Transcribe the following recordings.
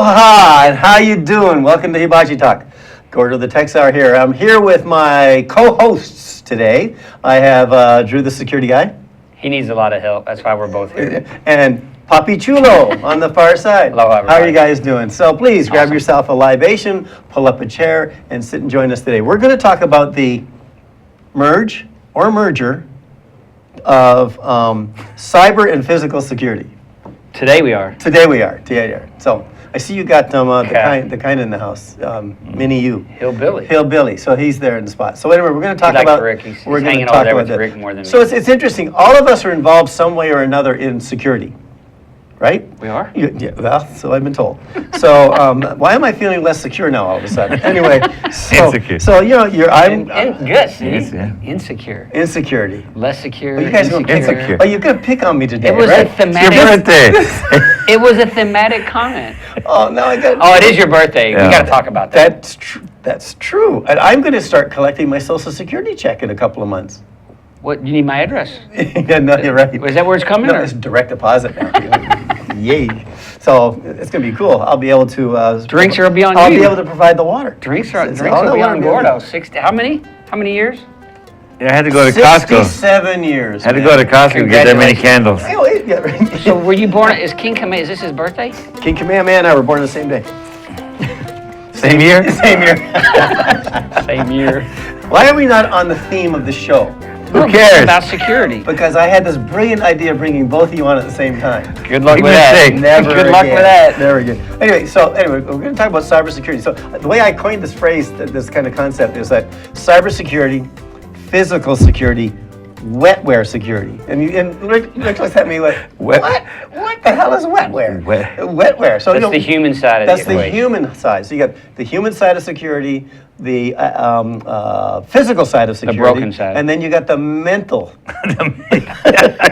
Aloha, and how you doing? Welcome to Hibachi Talk. Gordo the Tech Czar here. I'm here with my co-hosts today. I have Drew the security guy. He needs a lot of help. That's why we're both here. And Papi Chulo on the far side. Hello, everybody. How are you guys doing? So please grab Awesome. yourself a libation, pull up a chair, and sit and join us today. We're going to talk about the merger of cyber and physical security. Today we are. Today we are. So I see you got the kind in the house, Mini U. Hillbilly. Hillbilly. So he's there in the spot. So anyway, we're going to talk He likes about. Rick. He's we're gonna hanging talk over there about with that. Rick more than So me. it's interesting. All of us are involved some way or another in security, right? We are? Yeah. Well, so I've been told. So why am I feeling less secure now all of a sudden? Anyway, Insecure. So I'm Good. See? Yes, yeah. Insecure. insecurity. Less secure. Oh, you guys gonna pick Insecure. Oh, you're gonna pick on me today, It was right? a It's your thematic. birthday. It was a thematic comment. Oh, now I got. Oh, it is your birthday. Yeah. We got to talk about that. That's true. That's true. And I'm going to start collecting my Social Security check in a couple of months. What? You need my address? Yeah, no, you're right. Is that where it's coming? No, or? it's direct deposit now. Yay! So it's going to be cool. I'll be able to. Drinks will be on I'll you. be able to provide the water. Drinks It's will all be that on water. Gordo. 60. How many? How many years? Yeah, I had to go to Costco. 67 years. I had to go to Costco and get that many Congratulations. candles. Oh, yeah, right. So were you born? Is King Kamehameha? Is this his birthday? King Kamehameha and I were born on the same day. Same year? Same year. Same year. Why are we not on the theme of the show? Who cares? About security. Because I had this brilliant idea of bringing both of you on at the same time. Good luck Make with that. mistake. Never Good luck again. with that. Never again. Anyway, we're going to talk about cybersecurity. So the way I coined this phrase, this kind of concept, is that cybersecurity, physical security, wetware security. And Rick looks at me like, Wet- what the hell is wetware? Wet- Wetware. So That's the human side of that's the the equation. human side. So you got the human side of security, the physical side of security, broken side. and then you got the mental.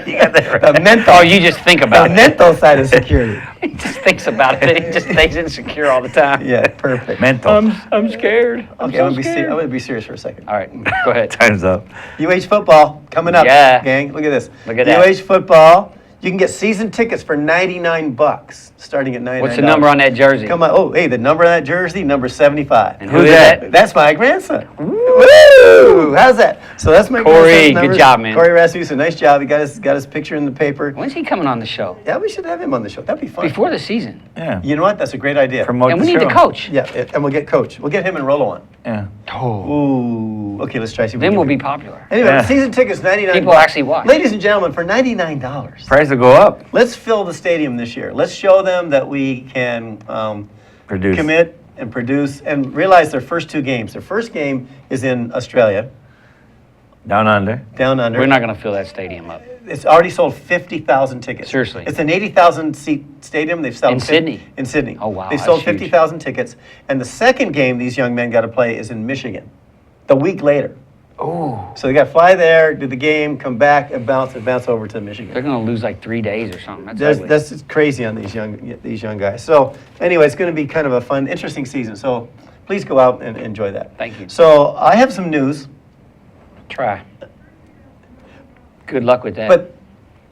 You got that right. The mental. Oh, you just think the about it. mental side of security. He just thinks about it. He just stays insecure all the time. Yeah, perfect. Mental. I'm scared. I'm Okay, so I'm going scared. to be serious for a second. All right, go ahead. Time's up. UH football coming up, Yeah. gang. Look at this. Look at that. UH football. You can get season tickets for $99, starting at $99. What's the number on that jersey? Come on. Oh, hey, the number on that jersey, number 75. And Who's that? That's my grandson. Woo! How's that? So that's my Corey, grandson's good numbers. job, man. Corey Rasmussen, nice job. He got his picture in the paper. When's he coming on the show? Yeah, we should have him on the show. That'd be fun. Before the season. Yeah. You know what? That's a great idea. Promote And the we need show. the coach. Yeah, and we'll get Coach. We'll get him and Rolo on. Yeah. Oh. Ooh. Okay, let's try. See if we Then can we'll get be popular. Anyway, Yeah. season tickets, $99. People actually watch. Ladies and gentlemen, for $99. Price will go up. Let's fill the stadium this year. Let's show them that we can Produce. commit and produce and realize their first two games. Their first game is in Australia, Down under. down under. We're not going to fill that stadium up. It's already sold 50,000 tickets. Seriously. It's an 80,000 seat stadium. They've sold In Sydney? In Sydney. Oh, wow, They've that's sold huge. 50,000 tickets. And the second game these young men got to play is in Michigan, the week later. Oh. So they got to fly there, do the game, come back, and bounce over to Michigan. They're going to lose like 3 days or something. That's ugly. That's just crazy on these young guys. So anyway, it's going to be kind of a fun, interesting season. So please go out and enjoy that. Thank you. So I have some news, Try. Good luck with that. but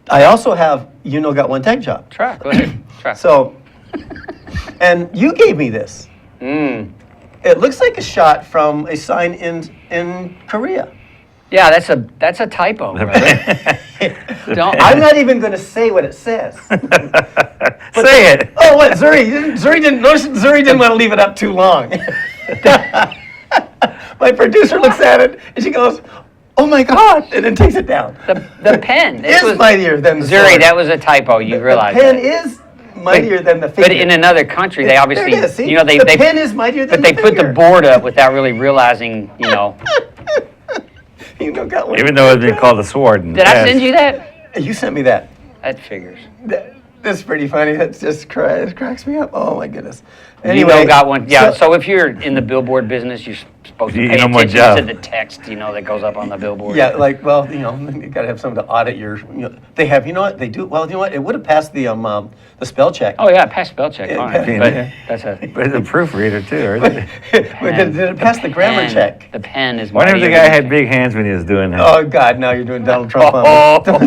I also have got one tech job. Try. Go ahead. Try. So, and you gave me this. Mm. It looks like a shot from a sign in Korea. Yeah, that's a typo, brother. Don't. I'm not even going to say what it says. Say it. Oh, what Zuri didn't want to leave it up too long. My producer looks at it and she goes, "Oh my God!" and then takes it down. The pen. It is mightier than the Zuri, sword. that was a typo. You realize The pen that. is mightier than the finger. But in another country, they obviously, There it is, see? they the they pen is mightier than but they the put the finger. board up without really realizing, Got one. Even though it's been called a sword. Did I send you that? You sent me that. That figures. That's pretty funny. That just cracks me up. Oh my goodness. Nino got one. Yeah. So if you're in the billboard business, you're supposed to You pay know more attention job. to the text, that goes up on the billboard. Yeah, like, well, you got to have someone to audit your, they have, you know what, they do, well, you know what, it would have passed the spell check. Oh yeah, pass spell check. Yeah, Fine. yeah. But that's a But it's a proofreader too, isn't it? But did it pass the grammar pen. check? The pen is. Wonder if the mightier guy than had big hands when he was doing that. Oh, God, now you're doing Donald Trump on me.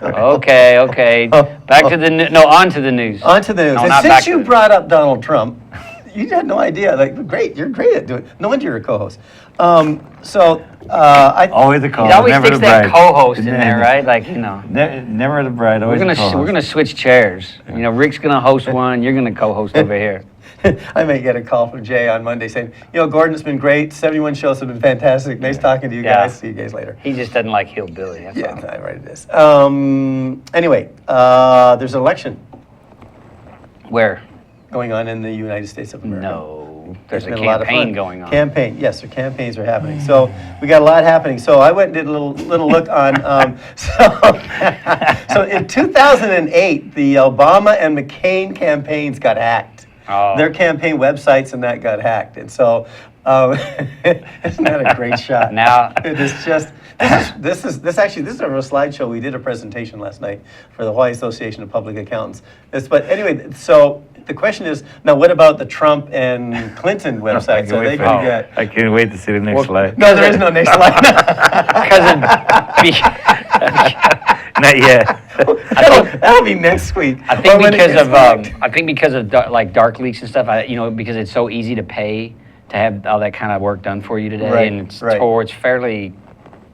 Okay. Back to on to the news. On to the news. No, And not since back you to- brought up Donald Trump, you had no idea. Like, great, you're great at doing it. No wonder you're a co-host. Always the call. He always never sticks the that bride. co-host in there, right? Like, Never the bride, always the co-host. We're gonna switch chairs. Rick's gonna host one. You're gonna co-host over here. I may get a call from Jay on Monday saying, Gordon, it's been great. 71 shows have been fantastic. Nice talking to you Yeah. guys. See you guys later. He just doesn't like hillbilly. That's Yeah, all. right, it is. Anyway, there's an election Where? going on in the United States of America. No, there's It's a been lot of campaign fun. going on. Campaign, yes, the campaigns are happening. So we got a lot happening. So I went and did a little look on. So in 2008, the Obama and McCain campaigns got hacked. Oh. Their campaign websites and that got hacked. And so isn't that a great shot? Now- it is just. This is a slideshow. We did a presentation last night for the Hawaii Association of Public Accountants. But anyway, so the question is now, what about the Trump and Clinton websites? So they can get. I can't wait to see the next slide. No, there is no next slide. Not yet. That'll be next week. I Or think when it because gets of hacked. like dark leaks and stuff. Because it's so easy to pay to have all that kind of work done for you today, Right, and it's right. fairly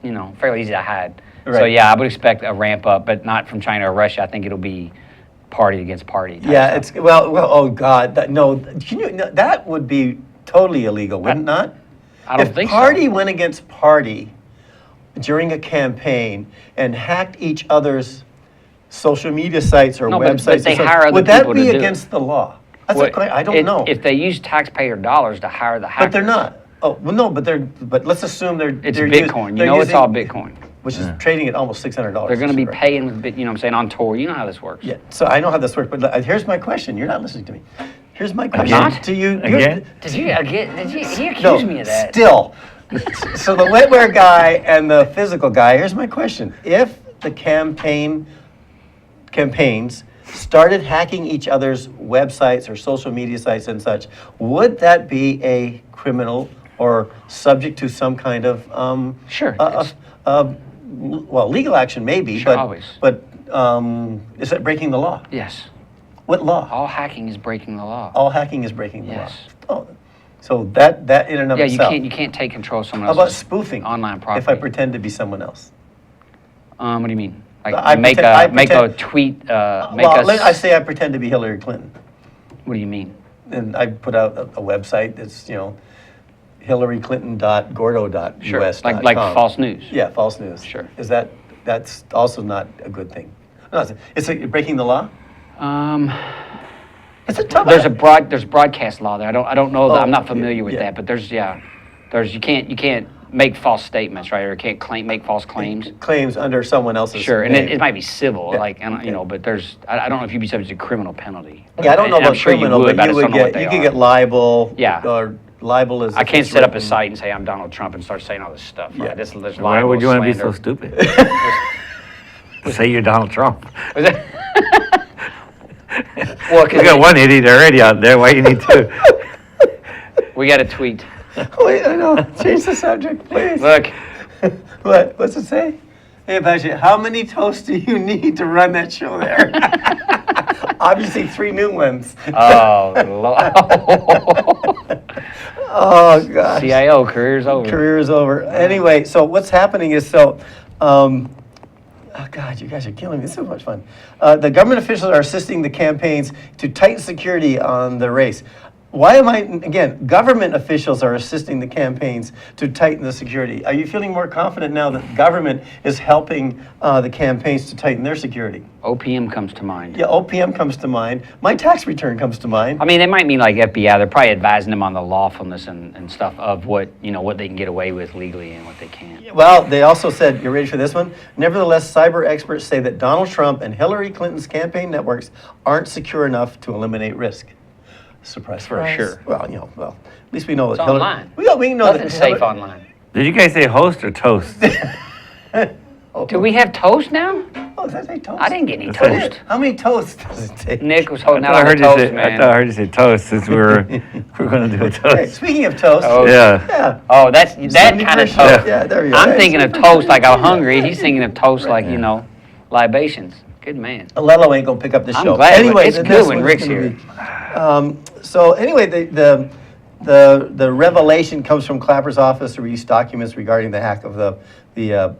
easy to hide. So Right. yeah, I would expect a ramp up, but not from China or Russia. I think it'll be party against party. type Yeah, stuff. it's oh God, that would be totally illegal, would it not? I don't if think party so. went against party during a campaign and hacked each other's social media sites or No, but websites, they and such, hire other would that people to be do it. against the law? That's Well, I don't know. If they use taxpayer dollars to hire the hackers. But they're not. Oh well, no, but let's assume they're. It's they're Bitcoin. they're It's all using- Bitcoin. which is trading at almost $600. They're going to be Right. paying, on tour. You know how this works. Yeah, so I know how this works, but here's my question. You're not listening to me. Here's my question not? to you. Again? Did you he accused No, me of that? still. So the wetware guy and the physical guy, here's my question. If the campaigns started hacking each other's websites or social media sites and such, would that be a criminal or subject to some kind of Sure. well, legal action maybe, Sure, but always. Is that breaking the law? Yes. What law? All hacking is breaking the law. All hacking is breaking the Yes. law. Oh, so that in and of Yeah, you itself. can't take control of someone How about else's spoofing? online property. If I pretend to be someone else. What do you mean? Like I make pretend- make a pretend- tweet. Make Well, us. I say I pretend to be Hillary Clinton, What do you mean? and I put out a website that's hillaryclinton.gordo.us.com. Sure. Like false news. Yeah, false news. Sure. That's also not a good thing. No, it's breaking the law. It's a tough. There's broadcast law there. I don't know that. I'm not familiar with yeah. that, but there's you can't make false statements, right? Or can't make false claims. claims under someone else's. Sure, and name. it might be civil, Yeah. like but there's I don't know if you'd be subject to criminal penalty. Yeah, I don't know And I'm about sure criminal, you would, but I you just would don't know what get they you could are. get libel. Yeah. Or libel is. I if can't it's set up a written- site and say I'm Donald Trump and start saying all this stuff. Right? Yeah. There's Why would you want to be so slander. stupid? Say you're Donald Trump. Was it? Well, You got one idiot already out there. Why you need two? we got a tweet. Wait, I know. Change the subject, please. Look, What's it say? Hey, Apache, how many toasts do you need to run that show there? Obviously, 3 new ones. oh, Oh, gosh. CIO career's over. Career is over. Anyway, so what's happening is oh God, you guys are killing me. This is so much fun. The government officials are assisting the campaigns to tighten security on the race. Why am I, again, government officials are assisting the campaigns to tighten the security. Are you feeling more confident now that government is helping the campaigns to tighten their security? OPM comes to mind. Yeah, OPM comes to mind. My tax return comes to mind. I mean, they might mean like FBI. They're probably advising them on the lawfulness and stuff of what they can get away with legally and what they can't. Well, they also said, you ready for this one? Nevertheless, cyber experts say that Donald Trump and Hillary Clinton's campaign networks aren't secure enough to eliminate risk. Surprise, For surprise. sure. Well, at least we know It's that Hillary. online. We know Nothing's that safe Hillary- online. Did you guys say host or toast? Oh, Do we have toast now? Oh, does that say toast? I didn't get any That's it. toast. How many toasts does it take? Nick was I holding thought out I on the heard you toast, say, I man. thought I heard you say toast since we're going to do a Okay, toast. speaking of toast. Oh, Yeah. Yeah. Oh, that's that 70 kind of per toast. shot. Yeah, there you go. I'm That's- thinking of toast like I'm hungry. He's thinking of toast like, libations. Good man. Lello ain't gonna pick up the I'm show. glad Anyway, it's the good next when one's Rick's gonna here. be- So anyway, the revelation comes from Clapper's office to release documents regarding the hack of the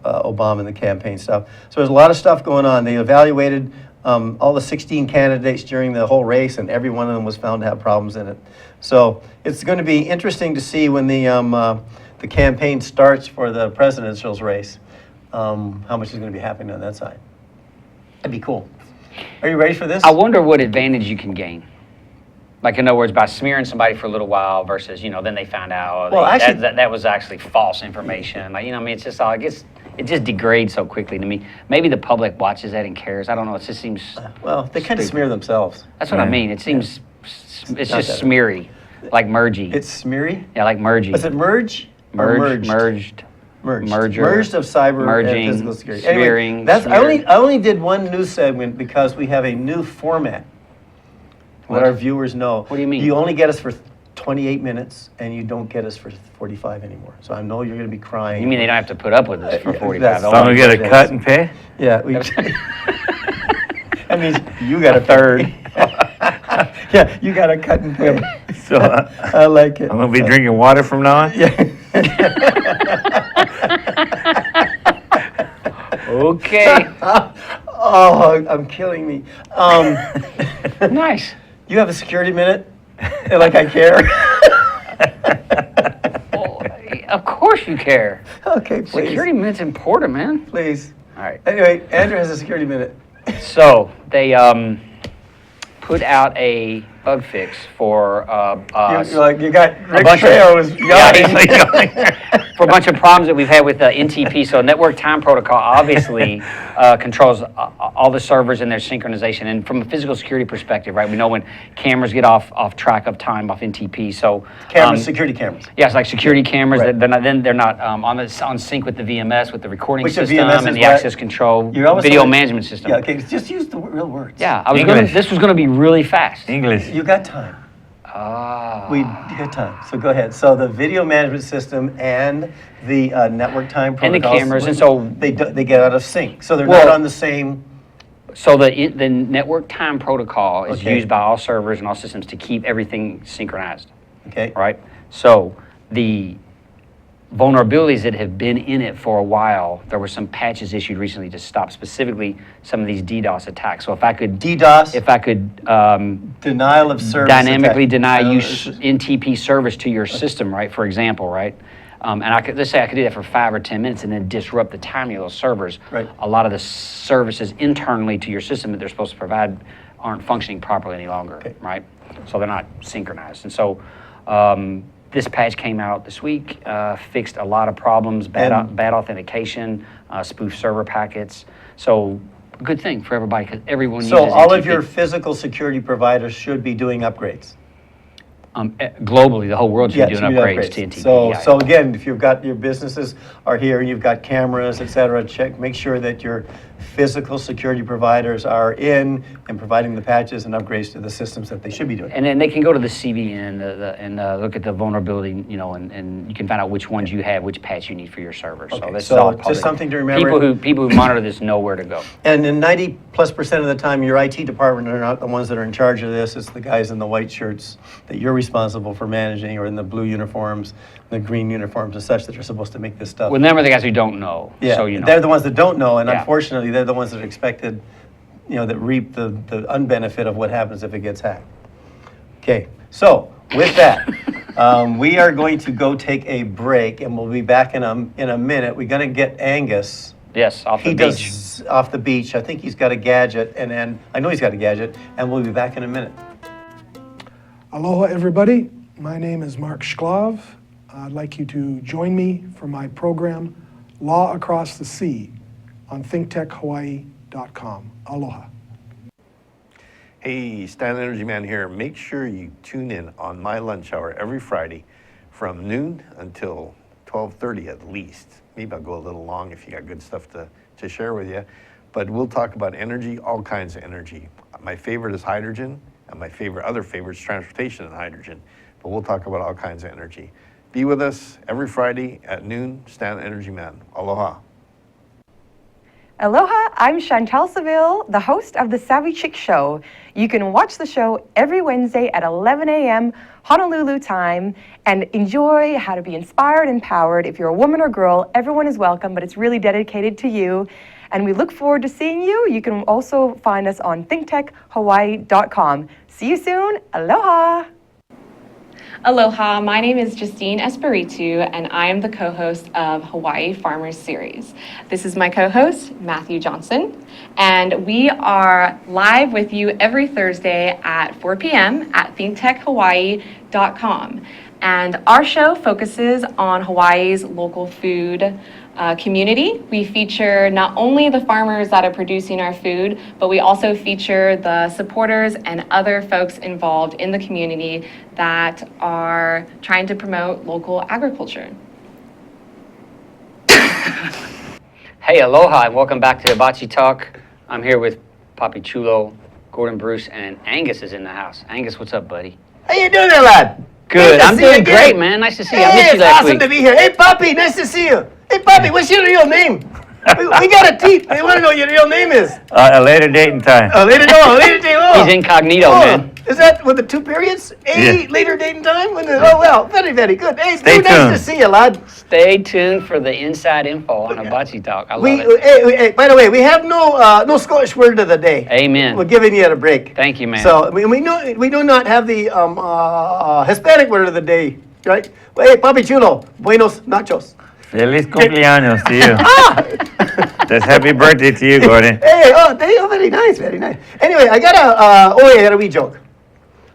Obama and the campaign stuff. So there's a lot of stuff going on. They evaluated all the 16 candidates during the whole race, and every one of them was found to have problems in it. So it's going to be interesting to see when the campaign starts for the presidential race, how much is going to be happening on that side. That'd be cool. Are you ready for this? I wonder what advantage you can gain. Like, in other words, by smearing somebody for a little while versus, then they found out Well, actually- that was actually false information. Like, it's just all, it just degrades so quickly to me. Maybe the public watches that and cares. I don't know. It just seems, Well, they kind of Stupid. smear themselves. that's what I Right. mean. It seems, it's Not just that- smeary. Like mergy. It's smeary? Yeah, like mergy. Is it merge? Or merged? Merged. Merged. merger, Merged of cyber merging, and physical security. smearing, That's I smeared. only did one news segment because we have a new format. Let What? our viewers know. What do you mean? You only get us for 28 minutes, and you don't get us for 45 anymore. So I know you're going to be crying. You mean they don't have to put up with this for Yeah, 45? that's- So I'm going to get a cut and pay? Yeah. That means you got a third. Yeah, you got a cut and pay. So I like it. I'm going to be drinking water from now on? Yeah. Okay. Oh, I'm killing me. Nice. You have a security minute? Like I care? Well, of course you care. Okay, please. Security minute's important, man. Please. All right. Anyway, Andrew has a security minute. So they put out a bug fix for You got Rick bunch of- Trejo's Yeah, yawning. for a bunch of problems that we've had with NTP. So network time protocol obviously controls all the servers and their synchronization. And from a physical security perspective, right, we know when cameras get off track of time off NTP. So Cameras, security cameras. yeah, it's like security cameras. Right. They're not on sync with the VMS, with the recording Which the system VMS is and the what? access control, You're almost video on- management system. Yeah, okay, just use the real words. Yeah, English. this was gonna be really fast. English. You got time. Ah. You got time. So go ahead. So the video management system and the network time And the protocols. cameras, and so- they get out of sync. So they're Well- not on the same. So the network time protocol is Okay. used by all servers and all systems to keep everything synchronized, Okay. right? So the vulnerabilities that have been in it for a while, there were some patches issued recently to stop specifically some of these DDoS attacks. So if I could DDoS. Denial of service. dynamically attack. deny Denial you of service. NTP service to your system, right? For example, right? And let's say I could do that for 5 or 10 minutes and then disrupt the timing of those servers. Right. A lot of the services internally to your system that they're supposed to provide aren't functioning properly any longer, Okay. right? So they're not synchronized. And so this patch came out this week, fixed a lot of problems, bad authentication, spoof server packets. So a good thing for everybody because everyone uses So all of NTP. your physical security providers should be doing upgrades. Globally, the whole world should be Yes, doing you do upgrades to NTP. So, yeah. so again, if you've got your businesses are here, and you've got cameras, et cetera, make sure that your physical security providers are in and providing the patches and upgrades to the systems that they should be doing. And then they can go to the CVN and look at the vulnerability, and you can find out which ones you have, which patch you need for your server. Okay, So this so is all just public. something to remember. People who monitor this know where to go. And in 90+% of the time, your IT department are not the ones that are in charge of this. It's the guys in the white shirts that you're responsible for managing, or in the blue uniforms, the green uniforms and such, that are supposed to make this stuff. Well, them are the guys who don't know. Yeah, So you know. they're the ones that don't know, and Yeah. unfortunately, they're the ones that are expected, that reap the unbenefit of what happens if it gets hacked. Okay, so with that, we are going to go take a break, and we'll be back in a minute. We're going to get Angus. Yes, off the He beach. does off the beach. I think he's got a gadget, and I know he's got a gadget, and we'll be back in a minute. Aloha, everybody. My name is Mark Shklov. I'd like you to join me for my program, Law Across the Sea, on thinktechhawaii.com. Aloha. Hey, Stan Energy Man here. Make sure you tune in on my lunch hour every Friday from noon until 12:30 at least. Maybe I'll go a little long if you got good stuff to share with you. But we'll talk about energy, all kinds of energy. My favorite is hydrogen, and my other favorite is transportation and hydrogen. But we'll talk about all kinds of energy. Be with us every Friday at noon, Stan Energy Man. Aloha. Aloha, I'm Chantal Seville, the host of the Savvy Chick Show. You can watch the show every Wednesday at 11 a.m. Honolulu time and enjoy how to be inspired and empowered. If you're a woman or girl, everyone is welcome, but it's really dedicated to you. And we look forward to seeing you. You can also find us on thinktechhawaii.com. See you soon. Aloha. Aloha, my name is Justine Espiritu, and I am the co-host of Hawaii Farmers Series. This is my co-host, Matthew Johnson, and we are live with you every Thursday at 4 p.m. at thinktechhawaii.com. And our show focuses on Hawaii's local food community. We feature not only the farmers that are producing our food, but we also feature the supporters and other folks involved in the community that are trying to promote local agriculture. Hey, aloha, and welcome back to Hibachi Talk. I'm here with Papi Chulo, Gordon Bruce, and Angus is in the house. Angus, what's up, buddy? How you doing there, lad? Good. Nice to I'm see you doing again. great, man. Nice to see you. I Hey, missed you it's last awesome week. to be here. Hey, Poppy, nice to see you. Hey, Poppy, what's your real name? we got a teeth. They want to know what your real name is. A later date and time. Later date. Oh. He's incognito, man. Is that with the two periods? Later date and time? Oh, well, very, very good. Hey, Stay nice tuned. to see you, lad. Stay tuned for the inside info on Hibachi Talk. I love it. Hey, by the way, we have no Scottish word of the day. Amen. We're giving you a break. Thank you, man. So we do not have the Hispanic word of the day, right? Well, hey, Papi Chulo, buenos nachos. Feliz cumpleaños to you. Ah! That's happy birthday to you, Gordon. Hey, very nice, very nice. Anyway, I got a wee joke.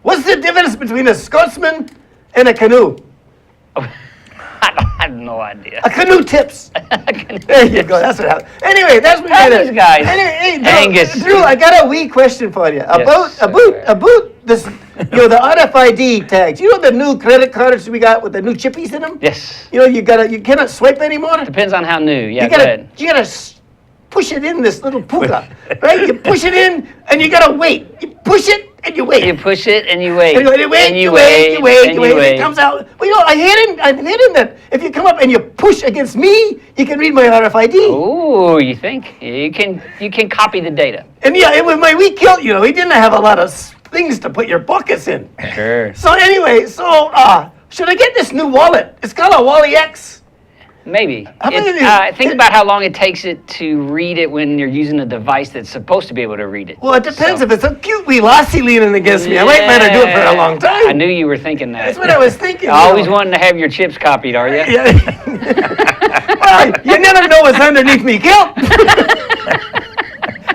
What's the difference between a Scotsman and a canoe? I have no idea. A canoe tips. There you go. That's what happened. Anyway, that's what we did. These guys. Anyway, hey, Angus. Drew, I got a wee question for you about this. The RFID tags. You know the new credit cards we got with the new chippies in them. Yes. You cannot swipe anymore. Depends on how new. Yeah, You go ahead. gotta push it in this little puka, right? You push it in and you gotta wait. You push it and you wait. You push it and you wait. And you wait, and you wait. and you And it wait. comes out. Well, I'm hidden that if you come up and you push against me, you can read my RFID. Ooh, you think you can copy the data? And yeah, it was my wee kilt. We didn't have a lot of things to put your buckets in. Sure. So anyway, should I get this new wallet? It's called a Wally X. Maybe. How many of Think about how long it takes it to read it when you're using a device that's supposed to be able to read it. Well, it depends. If it's a cute wee lassie leaning against me, I might better do it for a long time. I knew you were thinking that. That's what I was thinking. Always wanting to have your chips copied, are you? Yeah. Well, you never know what's underneath me kilt.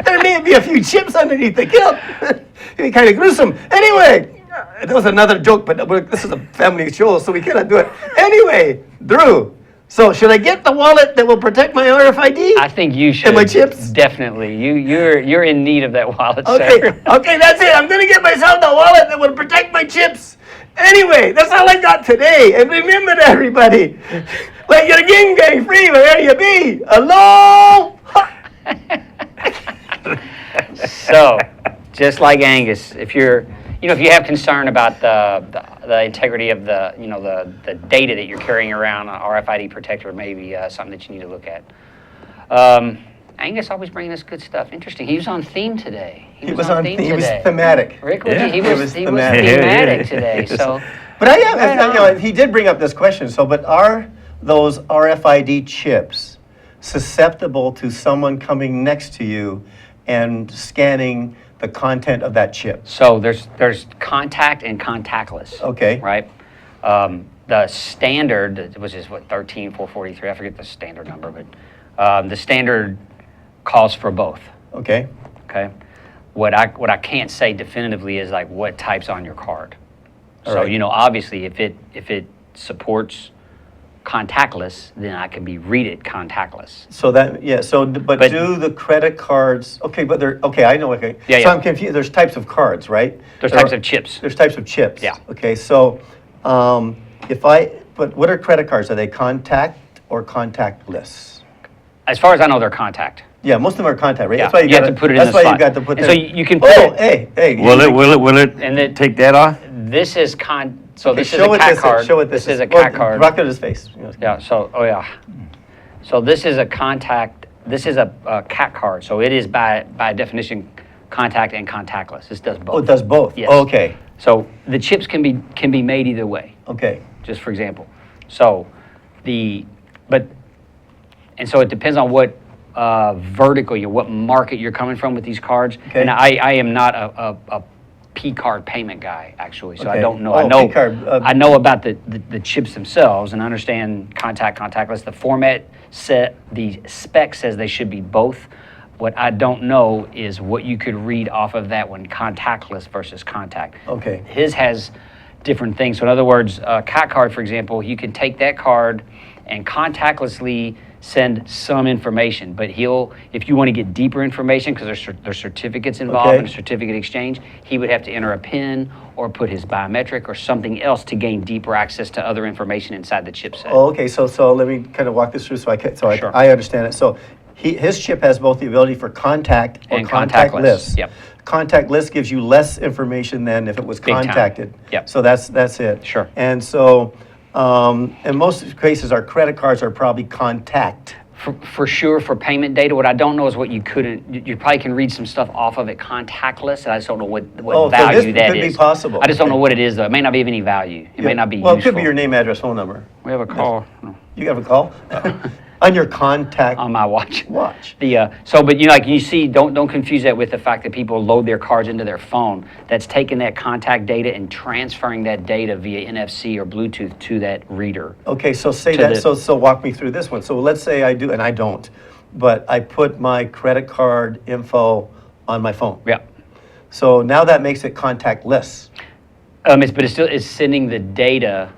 There may be a few chips underneath the kilt. It'd be kind of gruesome. Anyway, that was another joke, but this is a family show, so we cannot do it. Anyway, Drew, so should I get the wallet that will protect my RFID? I think you should. And my chips? Definitely. You're in need of that wallet, Okay, sir. okay, that's it. I'm going to get myself the wallet that will protect my chips. Anyway, that's all I got today. And remember, everybody, let your yin gang free wherever you be. Aloha! So, just like Angus, if you have concern about the integrity of the data that you're carrying around, an RFID protector may be something that you need to look at. Angus always bringing us good stuff. Interesting. He was on theme today. He was thematic. Rick, Yeah. he was thematic. thematic today. So, But he did bring up this question. But are those RFID chips susceptible to someone coming next to you and scanning the content of that chip? So there's contact and contactless. Okay. Right. The standard, which is 13443. I forget the standard number, but the standard calls for both. Okay. Okay. What I can't say definitively is like what type's on your card. All So right. obviously if it supports contactless, then I can be read it contactless. So that, yeah, so, but But- do the credit cards, okay, but they're, okay, I know, okay. Yeah, So yeah. I'm confused, there's types of cards, right? There's There types are- of chips. There's types of chips. Yeah. Okay, so, but what are credit cards? Are they contact or contactless? As far as I know, they're contact. Yeah, most of them are contact, right? Yeah, That's why you have gotta- to put it in that's the why slot. you got to put And them. so you can put Oh, it- hey. Will it And then- take that off? This is so Okay, this is show a what cat this card. is, show what This this is a Well, cat card. Rock it at his face. Yeah, so, oh yeah. So this is a contact, this is a cat card, so it is by definition contact and contactless. This does both. Oh, it does both? Yes. Okay, So the chips can be made either way, okay. just for example. So and so it depends on what vertical, what market you're coming from with these cards. Okay. And I am not a P card payment guy, actually, so I Okay. don't know. Oh, P card, I know about the chips themselves and understand contactless. The format the spec says they should be both. What I don't know is what you could read off of that one, contactless versus contact. Okay. His has different things. So in other words, a cat card, for example, you can take that card and contactlessly send some information, but if you want to get deeper information, because there's certificates involved Okay. in a certificate exchange, he would have to enter a PIN or put his biometric or something else to gain deeper access to other information inside the chipset. Oh, okay, so let me kind of walk this through Sure. I understand it. So his chip has both the ability for contact or And contactless, yep. Contactless gives you less information than if it was Big time. contacted. Yep. So that's it. Sure. And so, in most cases, our credit cards are probably contact. For sure, for payment data, what I don't know is what you probably can read some stuff off of it contactless, and I just don't know what Oh, so value this that could be is. possible. I just don't know Okay. what it is, though. It may not be of any value. It may not be Well, useful. it could be your name, address, phone number. We have a call You have a call? On your contact on my watch. watch. But like you see, don't confuse that with the fact that people load their cards into their phone. That's taking that contact data and transferring that data via NFC or Bluetooth to that reader. Okay, so say To that, the- so walk me through this one. So let's say I do, and I don't, but I put my credit card info on my phone. Yeah. So now that makes it contactless. It's sending the data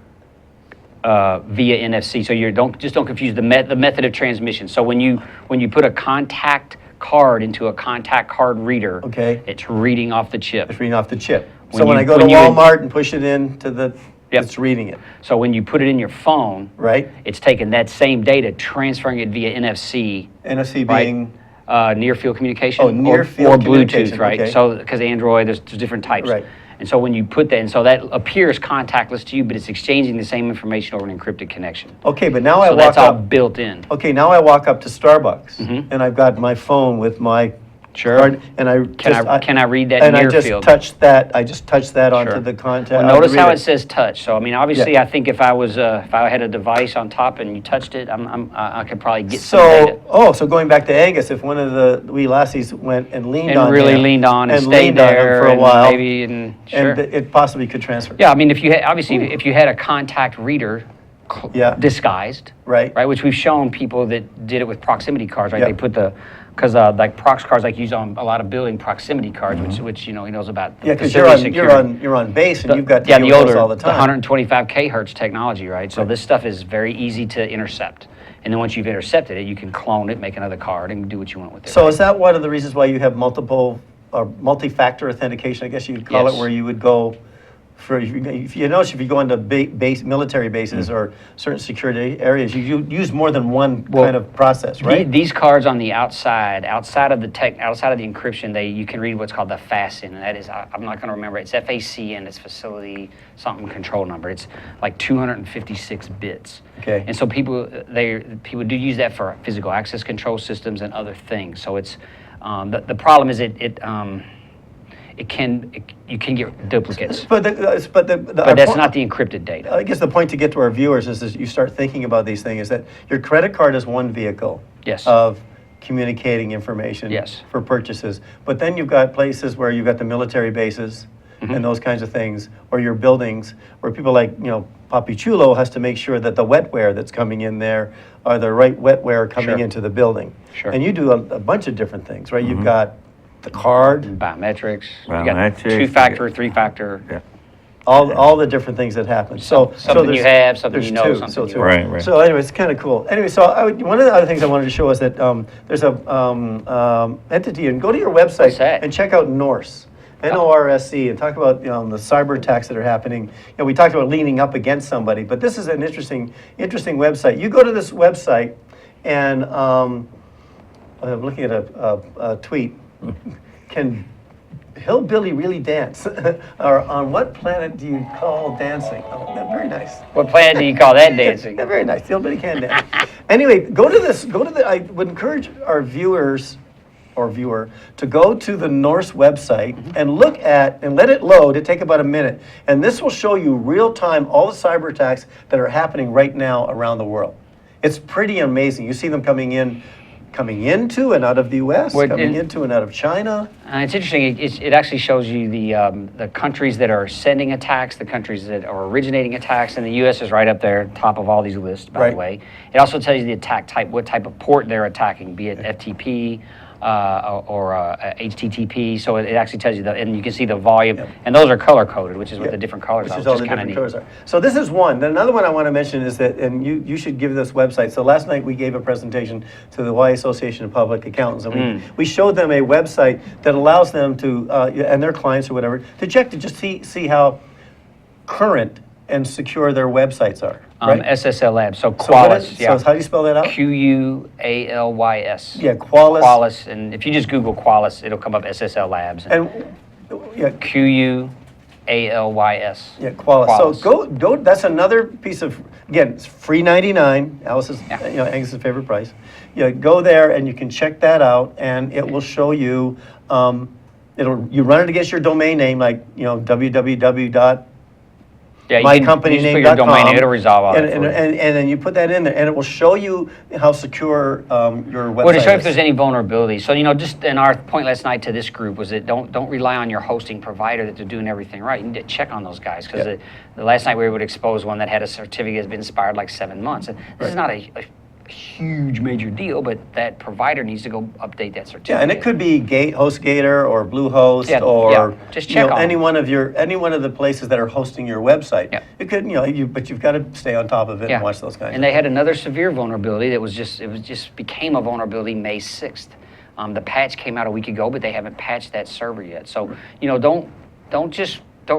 via NFC. So don't confuse the method of transmission. So when you put a contact card into a contact card reader, Okay. it's reading off the chip. It's reading off the chip. When So when you- I go to when you- Walmart and push it into Yep. it's reading it, So when you put it in your phone, right? it's taking that same data, transferring it via NFC, NFC right? being, Near field communication. Oh, near or field Bluetooth, communication, right? okay. So because Android, there's different types. Right. And so when you put that, and so that appears contactless to you, but it's exchanging the same information over an encrypted connection. okay, but now I So walk that's all up, built in. okay, now I walk up to Starbucks Mhm. and I've got my phone with my Sure. card, and Can I read that and I near just field? touched that, I just touched that onto Sure. the contact. Well, onto notice the how reader. it says touch. So I mean, obviously, Yeah. I think if I had a device on top and you touched it, I could probably get some data. So going back to Angus, if one of the wee lassies went and leaned on And really him leaned on and stayed leaned on him there for a and while, maybe sure. and it possibly could transfer. Yeah, I mean, if you had a contact reader Yeah. disguised, Right. which we've shown people that did it with proximity cards, right? Yep. They put because like prox cards like use on a lot of building proximity cards, which he knows about. Yeah, because facility security. you're on base and you've got to yeah, deal the with older, those all the the time. 125 kHz technology, right? So this stuff is very easy to intercept. And then once you've intercepted it, you can clone it, make another card, and do what you want with it. So is that one of the reasons why you have multi-factor authentication, I guess you'd call it, Yes. where you would go for, if you notice, if you go into military bases or certain security areas, you use more than one kind of process, right? These cards on the outside of the encryption, you can read what's called the FACN, and that is, I'm not going to remember, it's FACN, it's facility something control number. It's like 256 bits. Okay. And so people do use that for physical access control systems and other things. So it's the problem is you can get duplicates, But but that's not the encrypted data. I guess the point to get to our viewers is you start thinking about these things, is that your credit card is one vehicle Yes. of communicating information Yes. for purchases. But then you've got places where you've got the military bases Mm-hmm. and those kinds of things, or your buildings, where people like, Papi Chulo has to make sure that the wetware that's coming in there are the right wetware coming Sure. into the building. Sure. And you do a bunch of different things, right? You've got the card, Biometrics, you got Biometrics, you two-factor, three-factor. Yeah. all the different things that happen. So Something you there's- have, something you there's know, two, something so you two. Right, right. So anyway, it's kind of cool. Anyway, so one of the other things I wanted to show is that there's a entity, and go to your website What's that? and check out Norse. NORSE, and talk about the cyber attacks that are happening. We talked about leaning up against somebody, but this is an interesting website. You go to this website, and I'm looking at a tweet. Can hillbilly really dance? Or on what planet do you call dancing? Oh, that's very nice. What planet do you call that dancing? Yeah, very nice. Hillbilly can dance. Anyway, go to this. I would encourage our viewers or viewer to go to the Norse website and look at and let it load. It take about a minute, and this will show you real time all the cyber attacks that are happening right now around the world. It's pretty amazing. You see them coming into and out of the U.S., coming into and out of China. It's interesting. It actually shows you the countries that are sending attacks, the countries that are originating attacks, and the U.S. is right up there, top of all these lists, by the way. It also tells you the attack type, what type of port they're attacking, be it FTP or HTTP. So it actually tells you that, and you can see the volume, and those are color coded, which is what the different colors Which are. is all which the kinda different neat. colors are. So this is one. Then another one I want to mention is that, and you should give this website. So last night we gave a presentation to the Hawaii Association of Public Accountants, and we showed them a website that allows them to, and their clients or whatever, to check to just see how current and secure their websites are. Right? SSL Labs. So So what Qualys. is- so how do you spell that out? QUALYS. Yeah, Qualys. Qualys, and if you just Google Qualys, it'll come up SSL Labs. And yeah, QUALYS. yeah, Qualys. So go. That's another piece of, again, it's free 99. Alice's, Angus's favorite price. Go there and you can check that out, and it will show you. You run it against your domain name, like www. Yeah, mycompanyname.com. your domain name, it'll resolve all that and for you. then you put that in there, and it will show you how secure your website Well, to show if is. there's any vulnerability. So, just in our point last night to this group was that don't rely on your hosting provider that they're doing everything right. You need to check on those guys, because the last night we were able to expose one that had a certificate that's been expired like 7 months. And this is not a huge major deal, but that provider needs to go update that certificate. Yeah, and it could be HostGator or Bluehost or just check on any one of the places that are hosting your website. Yeah. It could, but you've got to stay on top of it and watch those guys. And they had another severe vulnerability that just became a vulnerability May 6th. The patch came out a week ago, but they haven't patched that server yet. So, don't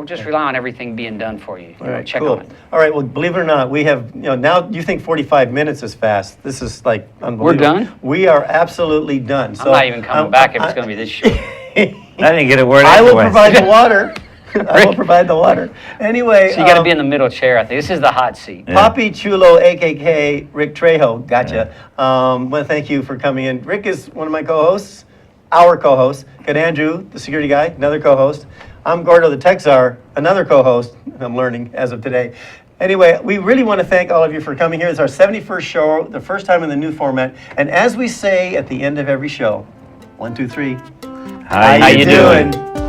just rely on everything being done for you. All right, check cool. on it. All right, well, believe it or not, we have, now you think 45 minutes is fast. This is like unbelievable. We're done? We are absolutely done. I'm not even coming back if it's going to be this short. I didn't get a word I will anyway. provide the water. I will provide the water. Anyway. So you got to be in the middle chair, I think. This is the hot seat. Papi Chulo, AKK Rick Trejo, gotcha. Want to thank you for coming in. Rick is one of my co-hosts, our co-host. Got Andrew, the security guy, another co-host. I'm Gordo, the tech czar, another co-host. I'm learning as of today. Anyway, we really want to thank all of you for coming here. It's our 71st show, the first time in the new format. And as we say at the end of every show, 1, 2, 3. How you doing?